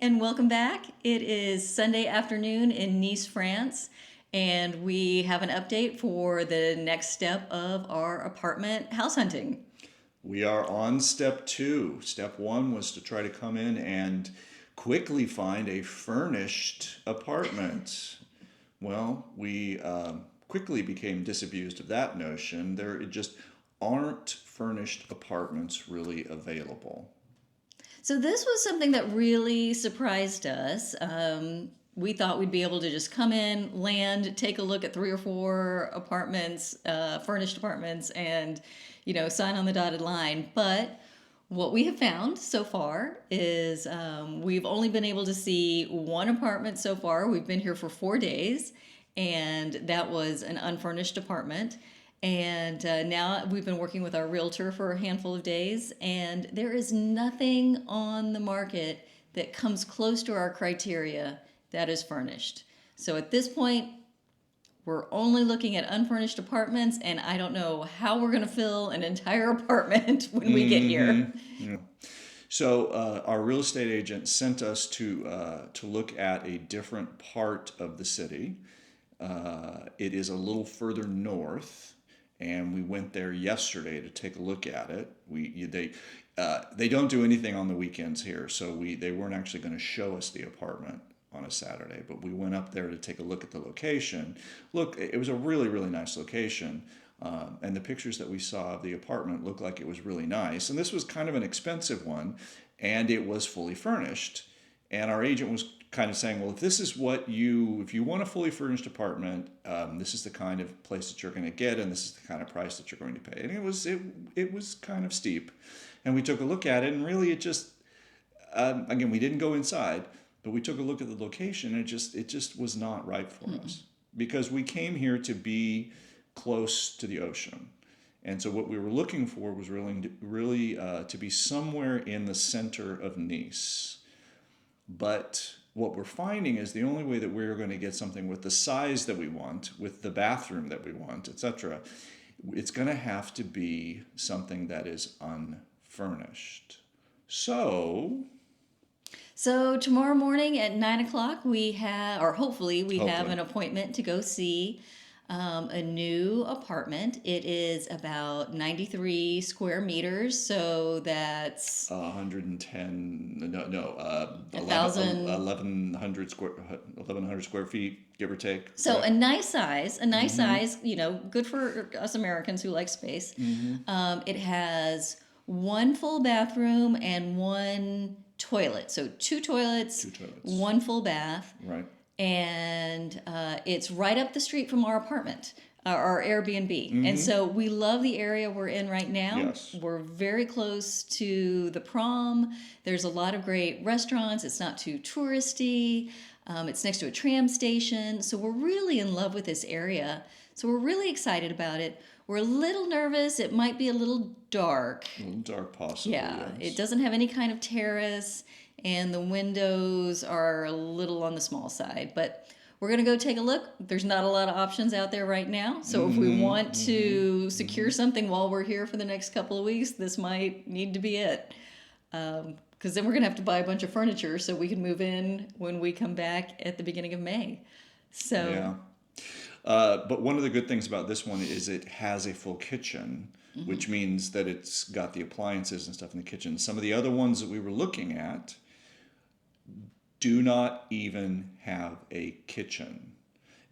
and welcome back. It is Sunday afternoon in Nice, France, and we have an update for the next step of our apartment house hunting. We are on step two. Step one was to try to come in and quickly find a furnished apartment. Well, we quickly became disabused of that notion. There just aren't furnished apartments really available. So, this was something that really surprised us. We thought we'd be able to just come in, land, take a look at three or four apartments, furnished apartments, and sign on the dotted line. But what we have found so far is we've only been able to see one apartment so far. We've been here for 4 days, and that was an unfurnished apartment. And now we've been working with our realtor for a handful of days, and there is nothing on the market that comes close to our criteria that is furnished. So at this point, we're only looking at unfurnished apartments, and I don't know how we're going to fill an entire apartment when we get here. Yeah. So our real estate agent sent us to look at a different part of the city. It is a little further north, and we went there yesterday to take a look at it. They don't do anything on the weekends here, so they weren't actually going to show us the apartment on a Saturday, but we went up there to take a look at the location. Look, it was a really, really nice location. And the pictures that we saw of the apartment looked like it was really nice. And this was kind of an expensive one, and it was fully furnished. And our agent was kind of saying, well, if you want a fully furnished apartment, this is the kind of place that you're going to get, and this is the kind of price that you're going to pay. And it was kind of steep. And we took a look at it, and really it just, again, we didn't go inside, but we took a look at the location, and it just was not right for us, because we came here to be close to the ocean. And so what we were looking for was really to be somewhere in the center of Nice. But what we're finding is the only way that we're going to get something with the size that we want, with the bathroom that we want, etc., it's going to have to be something that is unfurnished. So tomorrow morning at 9 o'clock, we have, or hopefully we have Hopefully. an appointment to go see a new apartment. It is about 93 square meters, so that's 110, no, a 11, thousand. 1100 square feet, give or take. So Right? a nice size, good for us Americans who like space. It has one full bathroom and one toilet. So two toilets, Two toilets. one full bath. Right. And it's right up the street from our apartment, our Airbnb. And so we love the area we're in right now. Yes. We're very close to the prom. There's a lot of great restaurants. It's not too touristy. It's next to a tram station. So we're really in love with this area. So we're really excited about it. We're a little nervous. It might be a little dark. A little dark, possibly. Yeah, Yes. it doesn't have any kind of terrace, and the windows are a little on the small side. But we're going to go take a look. There's not a lot of options out there right now. So if we want to secure something while we're here for the next couple of weeks, this might need to be it. Because then we're going to have to buy a bunch of furniture so we can move in when we come back at the beginning of May. So, Yeah. But one of the good things about this one is it has a full kitchen, which means that it's got the appliances and stuff in the kitchen. Some of the other ones that we were looking at do not even have a kitchen.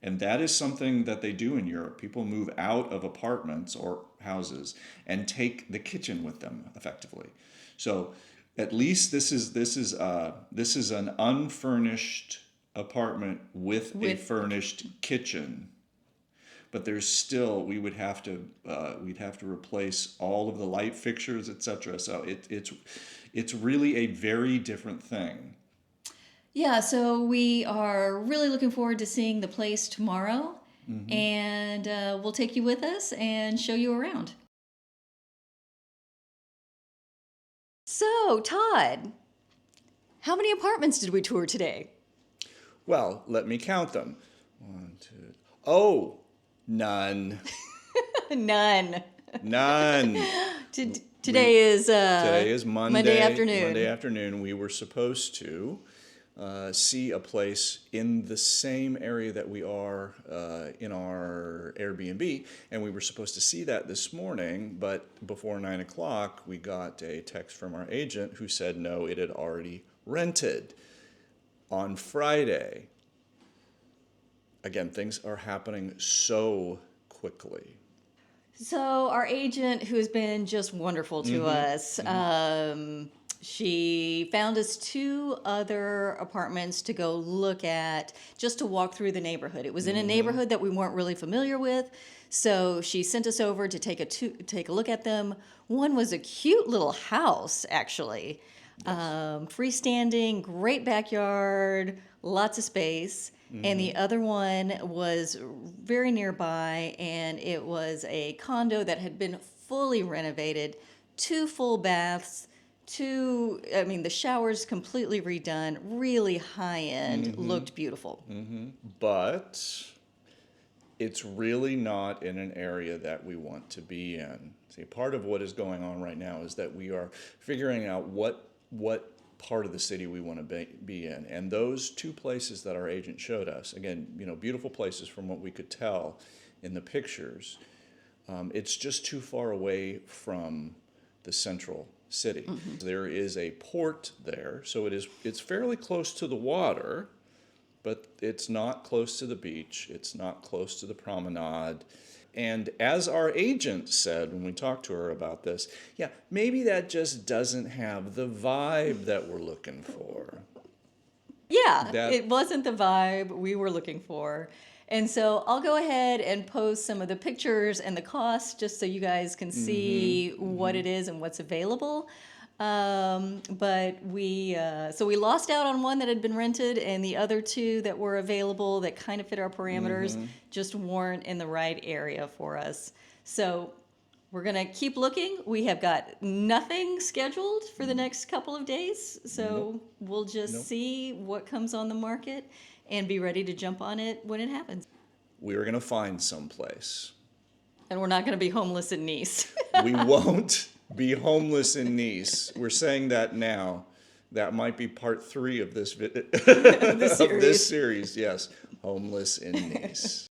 And that is something that they do in Europe. People move out of apartments or houses and take the kitchen with them effectively. So at least this is an unfurnished apartment with a with furnished kitchen. But there's still we'd have to replace all of the light fixtures, etc. So it's really a very different thing. yeah, so we are really looking forward to seeing the place tomorrow. And we'll take you with us and show you around. So, Todd, how many apartments did we tour today? Well, let me count them. One, two. Oh, none. None. None. Today is Today is Monday. Monday afternoon. Monday afternoon. We were supposed to see a place in the same area that we are in our Airbnb. And we were supposed to see that this morning, but before 9 o'clock, we got a text from our agent who said no, it had already rented on Friday. Again, things are happening so quickly. So our agent, who has been just wonderful to us, she found us 2 other apartments to go look at, just to walk through the neighborhood. It was in a neighborhood that we weren't really familiar with, so she sent us over to take a look at them. One was a cute little house, actually, freestanding, great backyard, lots of space. And the other one was very nearby, and it was a condo that had been fully renovated, 2 full baths, the showers completely redone, really high end, looked beautiful. But it's really not in an area that we want to be in. See, part of what is going on right now is that we are figuring out what part of the city we want to be in. And those 2 places that our agent showed us, again, beautiful places from what we could tell in the pictures, it's just too far away from the central city. There is a port there, so it's fairly close to the water, but it's not close to the beach. It's not close to the promenade. And as our agent said when we talked to her about this, yeah, maybe that just doesn't have the vibe that we're looking for. Yeah, That it wasn't the vibe we were looking for. And so I'll go ahead and post some of the pictures and the costs just so you guys can see what it is and what's available. But we lost out on one that had been rented, and the other 2 that were available that kind of fit our parameters just weren't in the right area for us. So we're going to keep looking. We have got nothing scheduled for the next couple of days. So we'll just see what comes on the market and be ready to jump on it when it happens. we were going to find someplace. And we're not going to be homeless in Nice. We won't be homeless in Nice. We're saying that now. That might be part 3 of this The of this series. series. Yes, homeless in Nice.